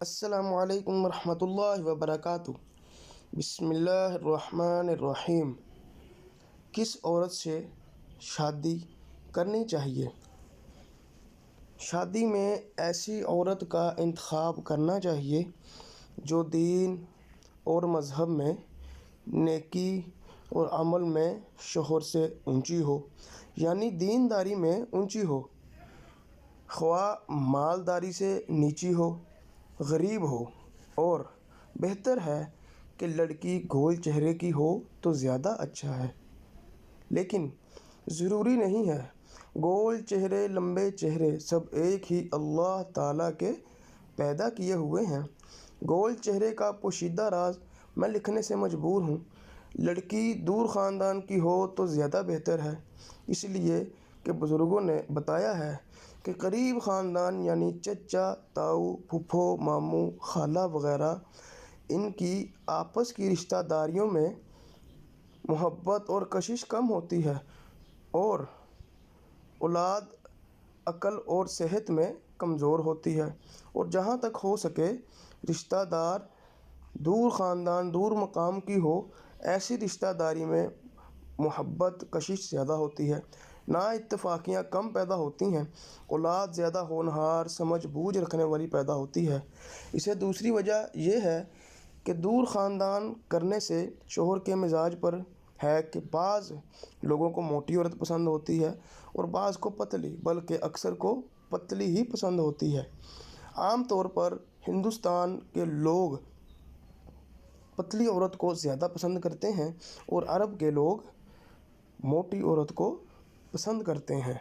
السلام علیکم ورحمۃ اللہ وبرکاتہ۔ بسم اللہ الرحمن الرحیم۔ کس عورت سے شادی کرنی چاہیے؟ شادی میں ایسی عورت کا انتخاب کرنا چاہیے جو دین اور مذہب میں، نیکی اور عمل میں شوہر سے اونچی ہو، یعنی دینداری میں اونچی ہو، خواہ مالداری سے نیچی ہو، غریب ہو، اور بہتر ہے کہ لڑکی گول چہرے کی ہو تو زیادہ اچھا ہے، لیکن ضروری نہیں ہے۔ گول چہرے، لمبے چہرے سب ایک ہی اللہ تعالیٰ کے پیدا کیے ہوئے ہیں۔ گول چہرے کا پوشیدہ راز میں لکھنے سے مجبور ہوں۔ لڑکی دور خاندان کی ہو تو زیادہ بہتر ہے، اس لیے کہ بزرگوں نے بتایا ہے کہ قریب خاندان یعنی چچا، تاؤ، پھوپھو، ماموں، خالہ وغیرہ، ان کی آپس کی رشتہ داریوں میں محبت اور کشش کم ہوتی ہے اور اولاد عقل اور صحت میں کمزور ہوتی ہے، اور جہاں تک ہو سکے رشتہ دار دور خاندان، دور مقام کی ہو، ایسی رشتہ داری میں محبت کشش زیادہ ہوتی ہے، نا اتفاقیاں کم پیدا ہوتی ہیں، اولاد زیادہ ہونہار، سمجھ بوجھ رکھنے والی پیدا ہوتی ہے۔ اسے دوسری وجہ یہ ہے کہ دور خاندان کرنے سے شوہر کے مزاج پر ہے کہ بعض لوگوں کو موٹی عورت پسند ہوتی ہے اور بعض کو پتلی، بلکہ اکثر کو پتلی ہی پسند ہوتی ہے۔ عام طور پر ہندوستان کے لوگ پتلی عورت کو زیادہ پسند کرتے ہیں اور عرب کے لوگ موٹی عورت کو پسند کرتے ہیں۔